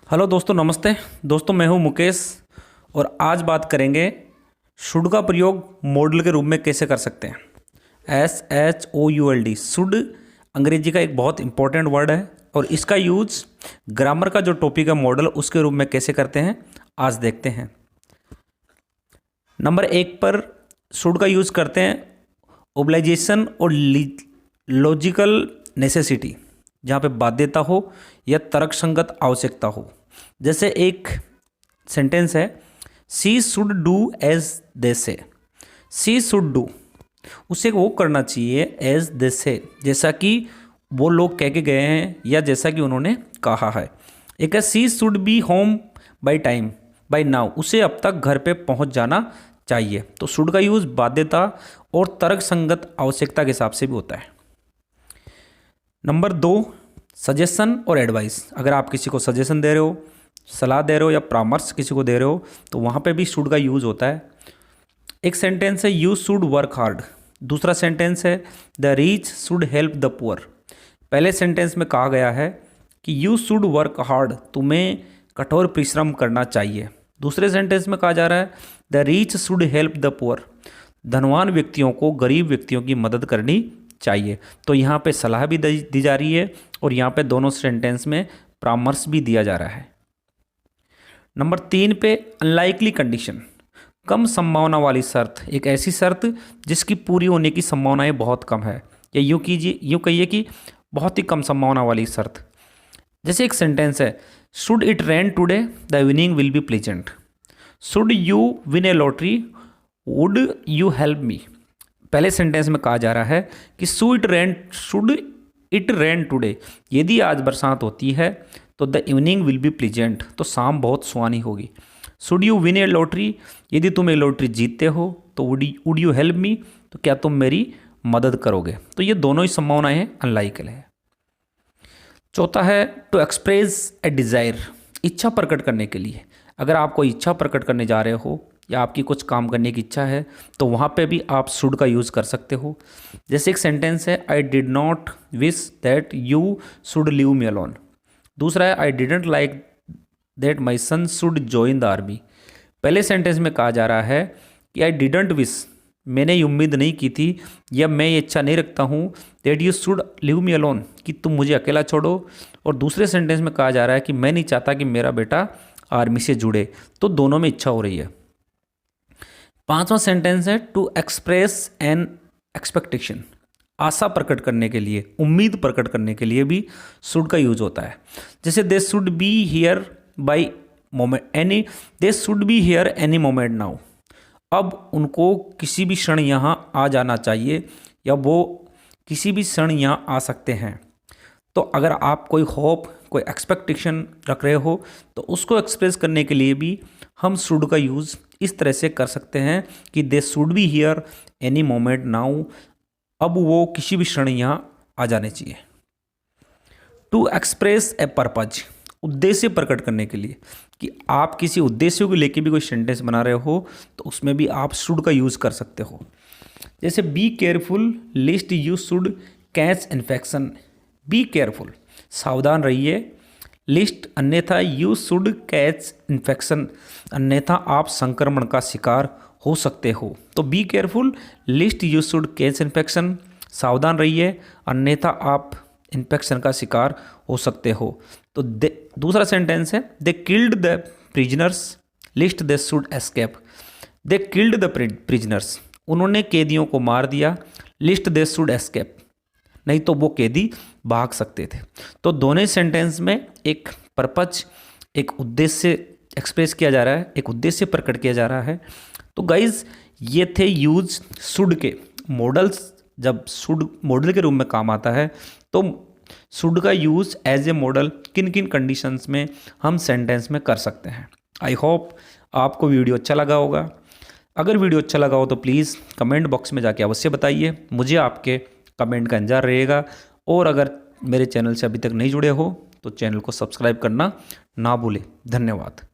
Hello दोस्तों, नमस्ते दोस्तों। मैं हूं मुकेश और आज बात करेंगे शुड का प्रयोग मॉडल के रूप में कैसे कर सकते हैं। SHOULD, शुड अंग्रेजी का एक बहुत इंपॉर्टेंट वर्ड है और इसका यूज ग्रामर का जो टॉपिक है मॉडल उसके रूप में कैसे करते हैं आज देखते हैं। नंबर 1 पर शुड का यूज करते हैं ओब्लाइजेशन और लॉजिकल नेसेसिटी, जहाँ पे बाध्यता हो या तर्कसंगत आवश्यकता हो। जैसे एक सेंटेंस है, she should do as they से। सी शुड डू, उसे वो करना चाहिए एज दे से, जैसा कि वो लोग कह के गए हैं या जैसा कि उन्होंने कहा है। एक है she should be home by time by now, उसे अब तक घर पे पहुंच जाना चाहिए। तो शुड का यूज बाध्यता और तर्कसंगत आवश्यकता के हिसाब से भी होता है। नंबर 2, सजेशन और एडवाइस। अगर आप किसी को सजेशन दे रहे हो, सलाह दे रहे हो या परामर्श किसी को दे रहे हो तो वहाँ पे भी शुड का यूज़ होता है। एक सेंटेंस है यू शुड वर्क हार्ड। दूसरा सेंटेंस है the rich should help the poor. पहले सेंटेंस में कहा गया है कि यू शुड वर्क हार्ड, तुम्हें कठोर परिश्रम करना चाहिए। दूसरे सेंटेंस में कहा जा रहा है the rich should help the poor, धनवान व्यक्तियों को गरीब व्यक्तियों की मदद करनी चाहिए। तो यहाँ पे सलाह भी दी जा रही है और यहाँ पे दोनों सेंटेंस में परामर्श भी दिया जा रहा है। नंबर 3 पे अनलाइकली कंडीशन, कम संभावना वाली शर्त। एक ऐसी शर्त जिसकी पूरी होने की संभावनाएं बहुत कम है, या यूँ कहिए कि बहुत ही कम संभावना वाली शर्त। जैसे एक सेंटेंस है, should it rain today the winning will be pleasant. Should you win A lottery would you help me. पहले सेंटेंस में कहा जा रहा है कि शुड इट रेन टुडे, यदि आज बरसात होती है तो the evening will be pleasant, तो शाम बहुत सुहानी होगी। Should you win A lottery, यदि तुम एक लॉटरी जीतते हो तो वुड यू हेल्प मी, तो क्या तुम मेरी मदद करोगे। तो ये दोनों ही संभावनाएं अनलाइकल है। चौथा है टू एक्सप्रेस ए डिज़ायर, इच्छा प्रकट करने के लिए। अगर आप कोई इच्छा प्रकट करने जा रहे हो या आपकी कुछ काम करने की इच्छा है तो वहाँ पे भी आप शुड का यूज़ कर सकते हो। जैसे एक सेंटेंस है, I did not wish that you should leave me alone. दूसरा है, I didn't like that my son should join the army. पहले सेंटेंस में कहा जा रहा है कि आई डिडंट विश, मैंने ये उम्मीद नहीं की थी या मैं ये इच्छा नहीं रखता हूँ that you should leave me alone, कि तुम मुझे अकेला छोड़ो। और दूसरे सेंटेंस में कहा जा रहा है कि मैं नहीं चाहता कि मेरा बेटा आर्मी से जुड़े। तो दोनों में इच्छा हो रही है। 5वां सेंटेंस है टू एक्सप्रेस एन एक्सपेक्टेशन, आशा प्रकट करने के लिए, उम्मीद प्रकट करने के लिए भी शुड का यूज होता है। जैसे they should be here by moment any, they should be here any moment now. अब उनको किसी भी क्षण यहाँ आ जाना चाहिए या वो किसी भी क्षण यहाँ आ सकते हैं। तो अगर आप कोई होप, कोई एक्सपेक्टेशन रख रहे हो तो उसको एक्सप्रेस करने के लिए भी हम शुड का यूज़ इस तरह से कर सकते हैं कि they should be here any moment now, अब वो किसी भी क्षण यहाँ आ जाने चाहिए। टू एक्सप्रेस ए पर्पज, उद्देश्य प्रकट करने के लिए, कि आप किसी उद्देश्य को लेके भी कोई सेंटेंस बना रहे हो तो उसमें भी आप शुड का यूज़ कर सकते हो। जैसे be careful list you should catch infection. Be careful, सावधान रहिए, लिस्ट अन्यथा यू शुड कैच इन्फेक्शन, अन्यथा आप संक्रमण का शिकार हो सकते हो। तो be careful list you should catch infection, सावधान रहिए अन्यथा आप इन्फेक्शन का शिकार हो सकते हो। तो दूसरा सेंटेंस है they killed the prisoners list they should escape. They killed the prisoners, उन्होंने कैदियों को मार दिया, लिस्ट दे शुड एस्केप, नहीं तो वो कैदी भाग सकते थे। तो दोनों सेंटेंस में एक पर्पज, एक उद्देश्य एक्सप्रेस किया जा रहा है, एक उद्देश्य प्रकट किया जा रहा है। तो गाइज ये थे यूज शुड के मॉडल्स। जब शुड मॉडल के रूप में काम आता है तो शुड का यूज एज ए मॉडल किन किन कंडीशंस में हम सेंटेंस में कर सकते हैं। आई होप आपको वीडियो अच्छा लगा होगा। अगर वीडियो अच्छा लगा हो तो प्लीज़ कमेंट बॉक्स में जाके अवश्य बताइए, मुझे आपके कमेंट का इंतजार रहेगा। और अगर मेरे चैनल से अभी तक नहीं जुड़े हो तो चैनल को सब्सक्राइब करना ना भूलें। धन्यवाद।